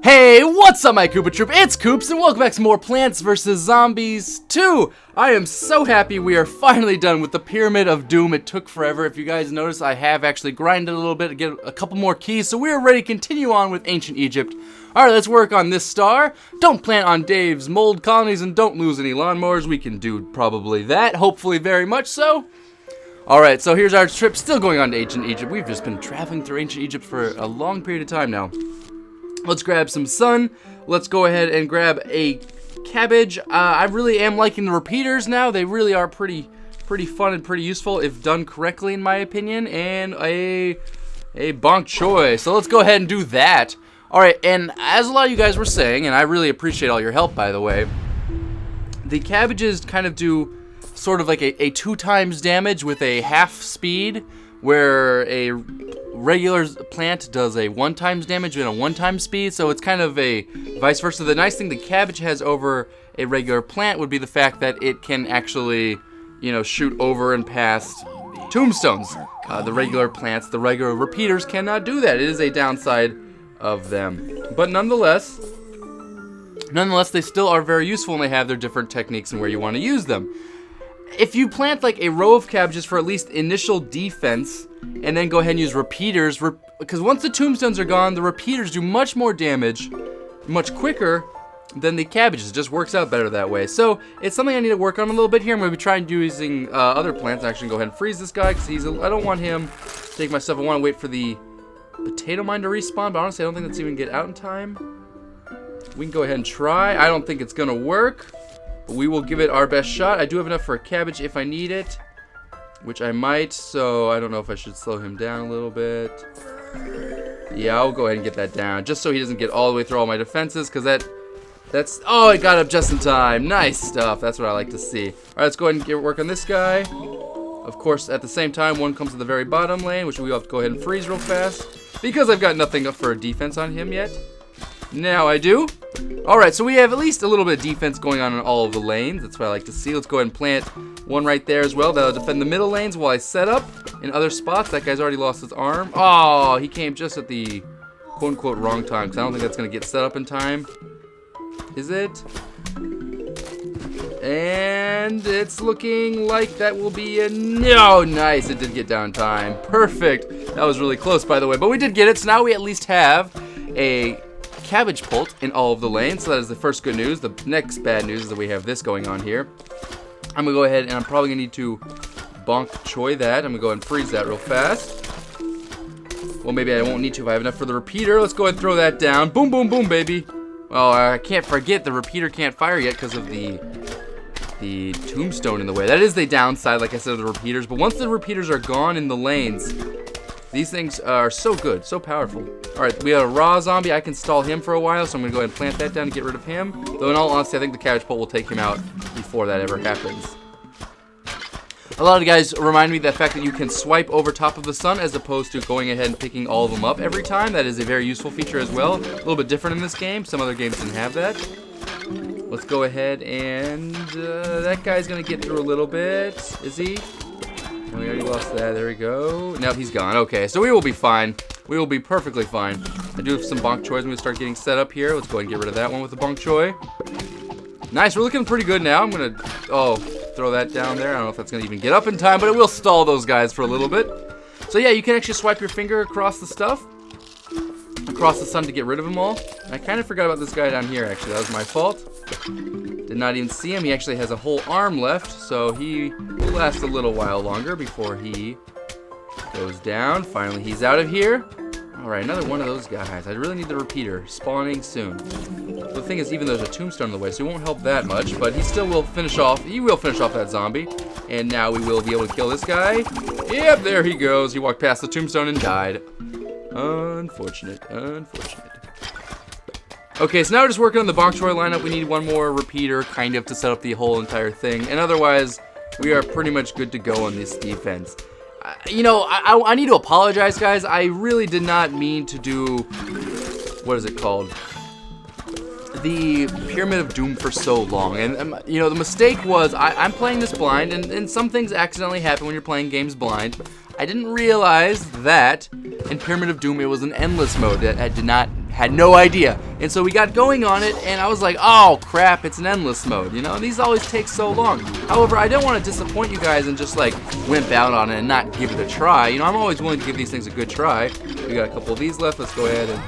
Hey, what's up my Koopa Troop? It's Koops and welcome back to more Plants vs. Zombies 2! I am so happy we are finally done with the Pyramid of Doom. It took forever. If you guys notice, I have actually grinded a little bit to get a couple more keys, so we are ready to continue on with Ancient Egypt. Alright, let's work on this star. Don't plant on Dave's mold colonies and don't lose any lawnmowers. We can do probably that, hopefully very much so. Alright, so here's our trip, still going on to Ancient Egypt. We've just been traveling through Ancient Egypt for a long period of time now. Let's grab some sun. Let's go ahead and grab a cabbage. I really am liking the repeaters now. They really are pretty fun and pretty useful if done correctly, in my opinion. And a bok choy. So let's go ahead and do that. All right, and as a lot of you guys were saying, and I really appreciate all your help, by the way, the cabbages kind of do sort of like a 2 times damage with a half speed, where a regular plant does a 1 times damage and a 1 time speed, so it's kind of a vice versa. The nice thing the cabbage has over a regular plant would be the fact that it can actually, you know, shoot over and past tombstones. The regular plants, the regular repeaters cannot do that. It is a downside of them. But nonetheless, they still are very useful and they have their different techniques and where you want to use them. If you plant like a row of cabbages for at least initial defense, and then go ahead and use repeaters, because once the tombstones are gone, the repeaters do much more damage, much quicker than the cabbages. It just works out better that way. So it's something I need to work on a little bit here. I'm going to be trying using other plants. I'm actually going to go ahead and freeze this guy, because I don't want him to take my stuff. I want to wait for the potato mine to respawn, but honestly I don't think that's even get out in time. We can go ahead and try. I don't think it's going to work, but we will give it our best shot. I do have enough for a cabbage if I need it, which I might, so I don't know if I should slow him down a little bit. Yeah, I'll go ahead and get that down, just so he doesn't get all the way through all my defenses, because that's... Oh, I got up just in time. Nice stuff. That's what I like to see. All right, let's go ahead and work on this guy. Of course, at the same time, one comes to the very bottom lane, which we have to go ahead and freeze real fast, because I've got nothing up for a defense on him yet. Now I do. Alright, so we have at least a little bit of defense going on in all of the lanes. That's what I like to see. Let's go ahead and plant one right there as well. That'll defend the middle lanes while I set up in other spots. That guy's already lost his arm. Oh, he came just at the quote-unquote wrong time, because I don't think that's going to get set up in time. Is it? And it's looking like that will be a no. Nice, it did get down in time. Perfect. That was really close, by the way, but we did get it. So now we at least have a cabbage pult in all of the lanes, so that is the first good news. The next bad news is that we have this going on here. I'm gonna go ahead and I'm probably gonna need to bok choy that. I'm gonna go ahead and freeze that real fast. Well, maybe I won't need to if I have enough for the repeater. Let's go ahead and throw that down. Boom, boom, boom, baby. Well, I can't forget the repeater can't fire yet because of the tombstone in the way. That is the downside, like I said, of the repeaters. But once the repeaters are gone in the lanes, these things are so good, so powerful. Alright, we have a raw zombie. I can stall him for a while, so I'm going to go ahead and plant that down and get rid of him. Though in all honesty, I think the cabbage pole will take him out before that ever happens. A lot of you guys remind me of the fact that you can swipe over top of the sun as opposed to going ahead and picking all of them up every time. That is a very useful feature as well. A little bit different in this game. Some other games didn't have that. Let's go ahead and... that guy's going to get through a little bit. Is he? Oh, we already lost that. There we go. No, he's gone. Okay, so we will be fine. We will be perfectly fine. I do have some bok choys. I'm going to start getting set up here. Let's go ahead and get rid of that one with the bok choy. Nice. We're looking pretty good now. I'm going to, throw that down there. I don't know if that's going to even get up in time, but it will stall those guys for a little bit. So, yeah, you can actually swipe your finger across the stuff, across the sun to get rid of them all. I kind of forgot about this guy down here, actually. That was my fault. Did not even see him. He actually has a whole arm left, so he will last a little while longer before he goes down. Finally, he's out of here. Alright, another one of those guys. I really need the repeater spawning soon. The thing is, even though there's a tombstone in the way, so he won't help that much, but he still will finish off. He will finish off that zombie. And now we will be able to kill this guy. Yep, there he goes. He walked past the tombstone and died. Unfortunate, unfortunate. Okay, so now we're just working on the bok choy lineup. We need one more repeater, kind of, to set up the whole entire thing. And otherwise, we are pretty much good to go on this defense. You know, I need to apologize, guys. I really did not mean to do, what is it called? The Pyramid of Doom for so long. And, you know, the mistake was, I'm playing this blind, and some things accidentally happen when you're playing games blind. I didn't realize that in Pyramid of Doom it was an endless mode that did not Had no idea. And so we got going on it, and I was like, oh crap, it's an endless mode, you know? These always take so long. However, I don't want to disappoint you guys and just like wimp out on it and not give it a try. You know, I'm always willing to give these things a good try. We got a couple of these left. Let's go ahead and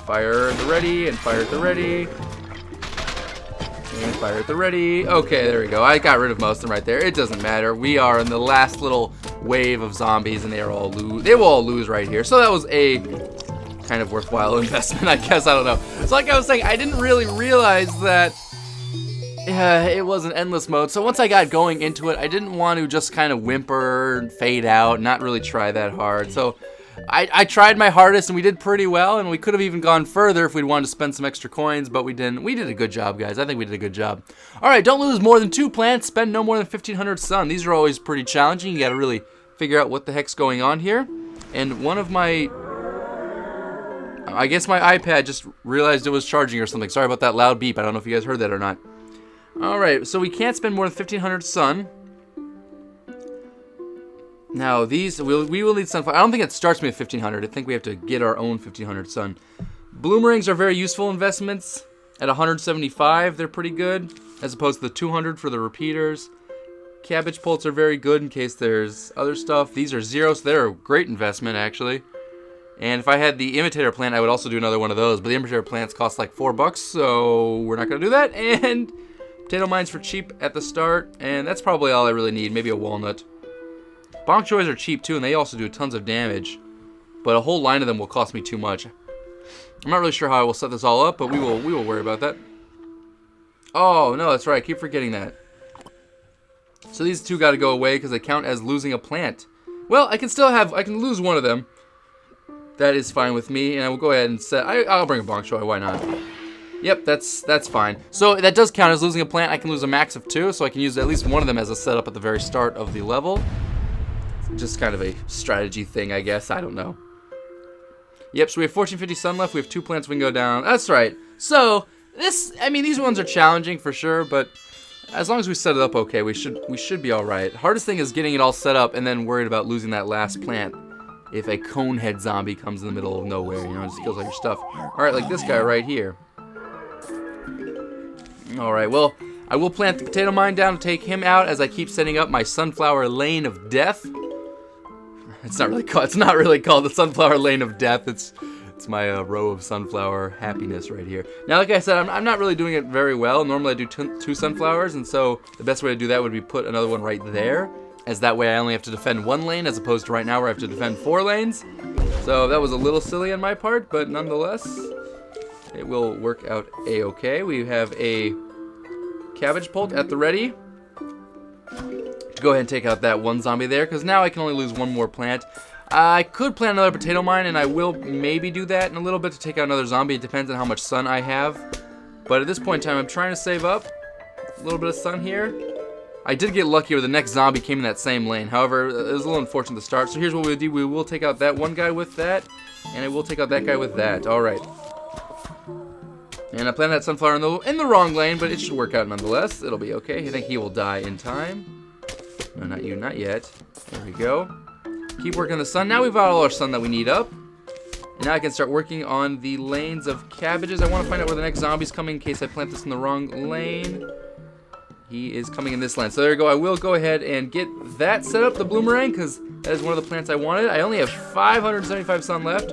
fire at the ready and fire at the ready. And fire at the ready. Okay, there we go. I got rid of most of them right there. It doesn't matter. We are in the last little wave of zombies, and they will all lose right here. So that was a kind of worthwhile investment, I guess. I don't know. So like I was saying, I didn't really realize that it was an endless mode. So once I got going into it, I didn't want to just kind of whimper and fade out, not really try that hard. So I tried my hardest, and we did pretty well, and we could have even gone further if we'd wanted to spend some extra coins, but we didn't. We did a good job, guys. I think we did a good job. All right, don't lose more than 2 plants. Spend no more than 1,500 sun. These are always pretty challenging. You got to really figure out what the heck's going on here. And one of my... I guess my iPad just realized it was charging or something. Sorry about that loud beep. I don't know if you guys heard that or not. All right, so we can't spend more than 1,500 sun. Now, these, we will need sunflower. I don't think it starts me at 1,500. I think we have to get our own 1,500 sun. Bloomerangs are very useful investments. At 175, they're pretty good, as opposed to the 200 for the repeaters. Cabbage pults are very good in case there's other stuff. These are 0, so they're a great investment, actually. And if I had the imitator plant, I would also do another one of those. But the imitator plants cost like $4, so we're not going to do that. And potato mines for cheap at the start. And that's probably all I really need. Maybe a walnut. Bonk joys are cheap too, and they also do tons of damage. But a whole line of them will cost me too much. I'm not really sure how I will set this all up, but we will worry about that. Oh, no, that's right. I keep forgetting that. So these two got to go away because they count as losing a plant. Well, I can lose one of them. That is fine with me, and I will go ahead and set... I'll bring a bonk joy, why not? Yep, that's fine. So that does count as losing a plant. I can lose a max of 2, so I can use at least one of them as a setup at the very start of the level. Just kind of a strategy thing, I guess. I don't know. Yep, so we have 1450 sun left. We have 2 plants we can go down. That's right. So, these ones are challenging for sure, but as long as we set it up okay, we should be alright. Hardest thing is getting it all set up and then worried about losing that last plant. If a conehead zombie comes in the middle of nowhere, you know, just kills all your stuff. Alright, like this guy right here. Alright, well, I will plant the potato mine down to take him out as I keep setting up my sunflower lane of death. It's not really called the sunflower lane of death. It's my row of sunflower happiness right here. Now, like I said, I'm not really doing it very well. Normally I do 2 sunflowers, and so the best way to do that would be put another one right there. As that way I only have to defend 1 lane as opposed to right now where I have to defend 4 lanes. So that was a little silly on my part, but nonetheless, it will work out a-okay. We have a cabbage pult at the ready. To go ahead and take out that 1 zombie there, because now I can only lose 1 more plant. I could plant another potato mine, and I will maybe do that in a little bit to take out another zombie. It depends on how much sun I have. But at this point in time, I'm trying to save up a little bit of sun here. I did get lucky where the next zombie came in that same lane. However, it was a little unfortunate to start. So here's what we'll do. We will take out that 1 guy with that, and I will take out that guy with that. All right. And I planted that sunflower in the wrong lane, but it should work out nonetheless. It'll be okay. I think he will die in time. No, not you, not yet. There we go. Keep working on the sun. Now we've got all our sun that we need up. And now I can start working on the lanes of cabbages. I want to find out where the next zombie's coming in case I plant this in the wrong lane. He is coming in this lane. So there we go. I will go ahead and get that set up, the bloomerang, because that is one of the plants I wanted. I only have 575 sun left.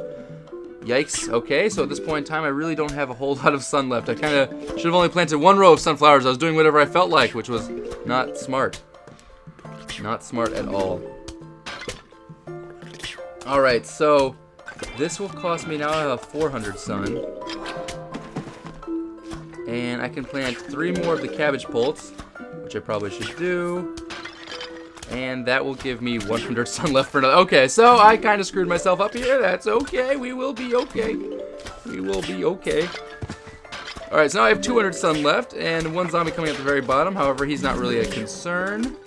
Yikes. Okay, so at this point in time, I really don't have a whole lot of sun left. I kind of should have only planted 1 row of sunflowers. I was doing whatever I felt like, which was not smart. Not smart at all. Alright, so this will cost me now I have 400 sun. And I can plant 3 more of the cabbage pults, which I probably should do. And that will give me 100 sun left for another. Okay, so I kind of screwed myself up here. That's okay. We will be okay. We will be okay. Alright, so now I have 200 sun left, and 1 zombie coming at the very bottom. However, he's not really a concern.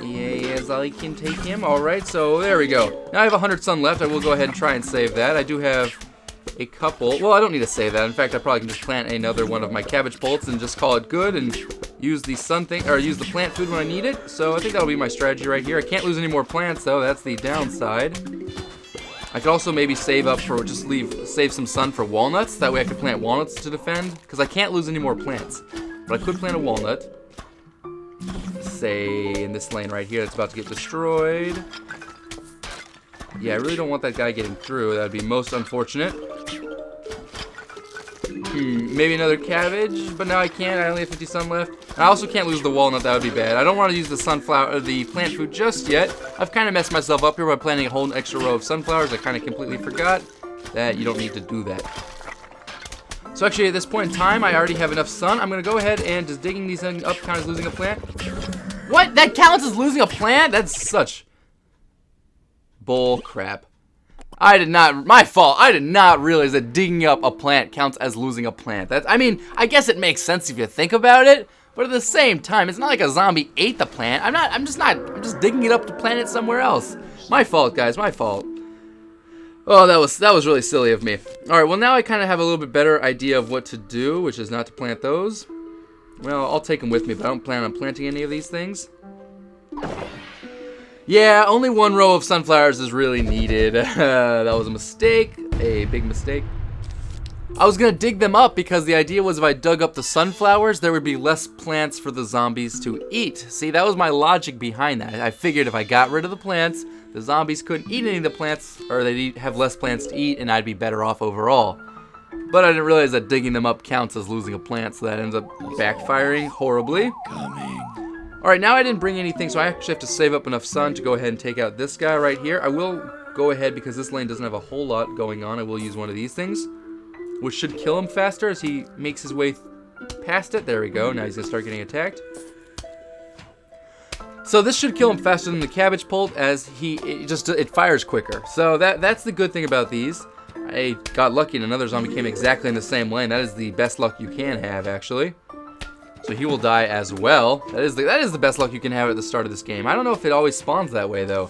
Yes, I can take him. Alright, so there we go. Now I have 100 sun left. I will go ahead and try and save that. I do have a couple. Well, I don't need to save that. In fact, I probably can just plant another one of my cabbage pults and just call it good and use the use the plant food when I need it. So I think that'll be my strategy right here. I can't lose any more plants though. That's the downside. I could also maybe save up for save some sun for walnuts. That way I could plant walnuts to defend, because I can't lose any more plants. But I could plant a walnut. Say in this lane right here that's about to get destroyed. Yeah, I really don't want that guy getting through. That would be most unfortunate. Maybe another cabbage, but now I can't. I only have 50 sun left. I also can't lose the walnut. That would be bad. I don't want to use the sunflower, the plant food just yet. I've kind of messed myself up here by planting a whole extra row of sunflowers. I kind of completely forgot that you don't need to do that. So actually, at this point in time, I already have enough sun. I'm gonna go ahead and just digging these things up counts as losing a plant. What? That counts as losing a plant? That's such bull crap. My fault. I did not realize that digging up a plant counts as losing a plant. I mean, I guess it makes sense if you think about it, but at the same time, it's not like a zombie ate the plant. I'm just digging it up to plant it somewhere else. My fault, guys, my fault. Oh, that was really silly of me. All right, well now I kind of have a little bit better idea of what to do, which is not to plant those. Well, I'll take them with me, but I don't plan on planting any of these things. Yeah, only one row of sunflowers is really needed. That was a mistake, a big mistake. I was gonna dig them up because the idea was if I dug up the sunflowers, there would be less plants for the zombies to eat. See, that was my logic behind that. I figured if I got rid of the plants, the zombies couldn't eat any of the plants, or they'd have less plants to eat, and I'd be better off overall. But I didn't realize that digging them up counts as losing a plant, so that ends up backfiring horribly. Alright, now I didn't bring anything, so I actually have to save up enough sun to go ahead and take out this guy right here. I will go ahead, because this lane doesn't have a whole lot going on, I will use one of these things, which should kill him faster as he makes his way past it. There we go, now he's going to start getting attacked. So this should kill him faster than the cabbage pult, as it fires quicker. So that's the good thing about these. I got lucky and another zombie came exactly in the same lane. That is the best luck you can have, actually. So he will die as well. That is the best luck you can have at the start of this game. I don't know if it always spawns that way, though.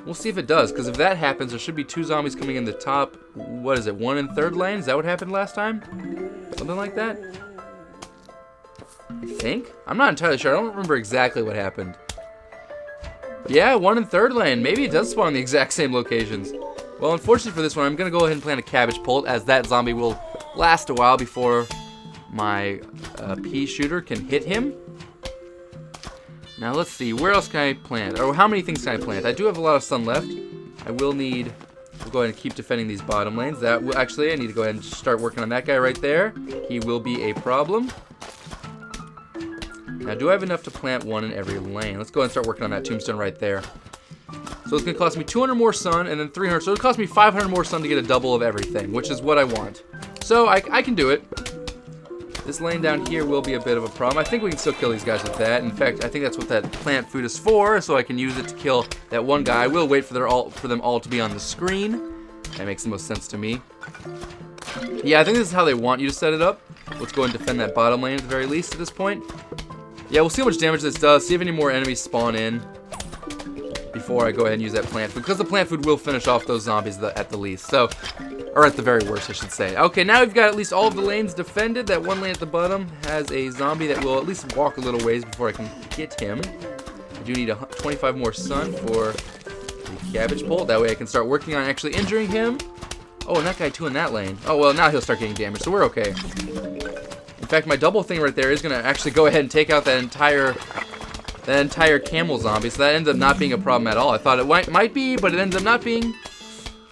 We'll see if it does, because if that happens, there should be 2 zombies coming in the top, what is it, 1 and 3rd lane? Is that what happened last time? Something like that? I think? I'm not entirely sure. I don't remember exactly what happened. But yeah, 1 and 3rd lane. Maybe it does spawn in the exact same locations. Well, unfortunately for this one, I'm going to go ahead and plant a cabbage pult, as that zombie will last a while before my pea shooter can hit him. Now let's see, where else can I plant? Or how many things can I plant? I do have a lot of sun left. We'll go ahead and keep defending these bottom lanes. Actually, I need to go ahead and start working on that guy right there. He will be a problem. Now, do I have enough to plant 1 in every lane? Let's go ahead and start working on that tombstone right there. So it's going to cost me 200 more sun and then 300. So it'll cost me 500 more sun to get a double of everything, which is what I want. So I can do it. This lane down here will be a bit of a problem. I think we can still kill these guys with that. In fact, I think that's what that plant food is for, so I can use it to kill that one guy. I will wait for them all to be on the screen. That makes the most sense to me. Yeah, I think this is how they want you to set it up. Let's go ahead and defend that bottom lane at the very least at this point. Yeah, we'll see how much damage this does, see if any more enemies spawn in before I go ahead and use that plant food, because the plant food will finish off those zombies at the least. So, or at the very worst, I should say. Okay, now we've got at least all of the lanes defended. That one lane at the bottom has a zombie that will at least walk a little ways before I can hit him. I do need 25 more sun for the cabbage pole. That way I can start working on actually injuring him. Oh, and that guy too in that lane. Oh, well, now he'll start getting damaged, so we're okay. In fact, my double thing right there is going to actually go ahead and take out that entire camel zombie, so that ends up not being a problem at all. I thought it might be, but it ends up not being.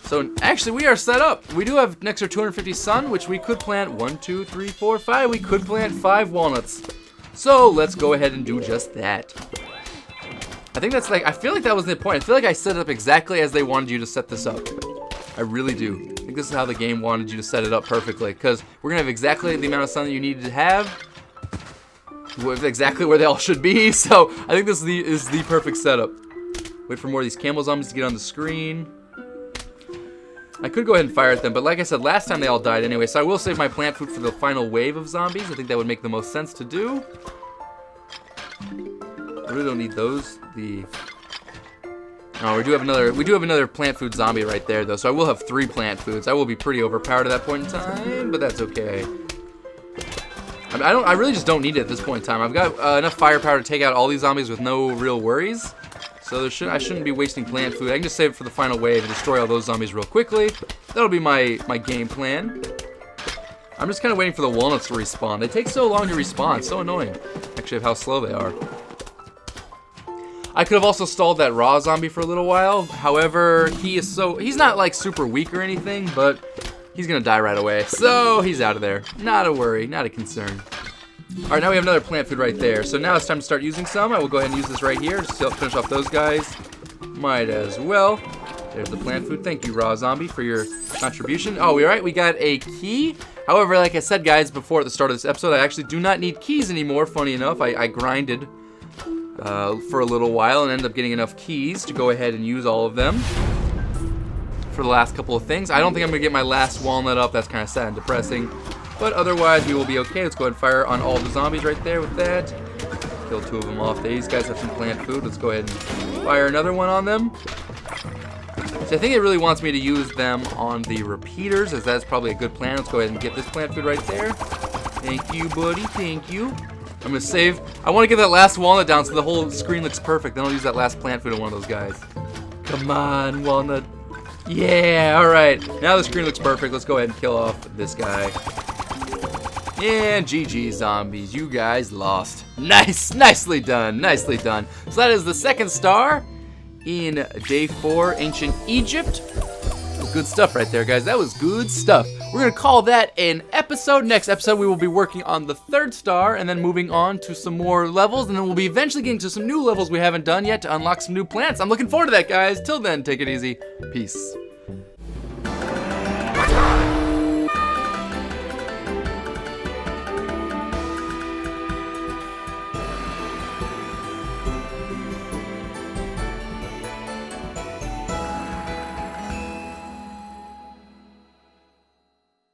So actually, we are set up. We do have an extra 250 sun, which we could plant 1, 2, 3, 4, 5. We could plant 5 walnuts. So let's go ahead and do just that. I think that's I feel like that was the point. I feel like I set it up exactly as they wanted you to set this up. I really do. I think this is how the game wanted you to set it up perfectly, because we're going to have exactly the amount of sun that you needed to have, with exactly where they all should be. So I think this is the perfect setup. Wait for more of these camel zombies to get on the screen. I could go ahead and fire at them, but like I said, last time they all died anyway, so I will save my plant food for the final wave of zombies. I think that would make the most sense to do. I really don't need those. No, we do have another plant food zombie right there, though, so I will have 3 plant foods. I will be pretty overpowered at that point in time, but that's okay. I really just don't need it at this point in time. I've got enough firepower to take out all these zombies with no real worries. So I shouldn't be wasting plant food. I can just save it for the final wave and destroy all those zombies real quickly. That'll be my game plan. I'm just kind of waiting for the walnuts to respawn. They take so long to respawn. It's so annoying, actually, of how slow they are. I could have also stalled that raw zombie for a little while. However, he's not like super weak or anything, but he's gonna die right away. So he's out of there. Not a worry, not a concern. All right, now we have another plant food right there. So now it's time to start using some. I will go ahead and use this right here just to finish off those guys. Might as well. There's the plant food. Thank you, raw zombie, for your contribution. Oh, all right, we got a key. However, like I said, guys, before at the start of this episode, I actually do not need keys anymore. Funny enough, I grinded for a little while and ended up getting enough keys to go ahead and use all of them for the last couple of things. I don't think I'm gonna get my last walnut up. That's kind of sad and depressing, but otherwise we will be okay. Let's go ahead and fire on all the zombies right there with that. Kill 2 of them off. These guys have some plant food. Let's go ahead and fire another one on them. So I think it really wants me to use them on the repeaters, as that's probably a good plan. Let's go ahead and get this plant food right there. Thank you, buddy. Thank you. I'm gonna save. I want to get that last walnut down so the whole screen looks perfect. Then I'll use that last plant food on one of those guys. Come on, walnut. Yeah, all right. Now the screen looks perfect. Let's go ahead and kill off this guy. And GG, zombies. You guys lost. Nice. Nicely done. Nicely done. So that is the 2nd star in Day 4, Ancient Egypt. Good stuff right there, guys. That was good stuff. We're gonna call that an episode. Next episode, we will be working on the 3rd star and then moving on to some more levels, and then we'll be eventually getting to some new levels we haven't done yet to unlock some new plants. I'm looking forward to that, guys. Till then, take it easy. Peace.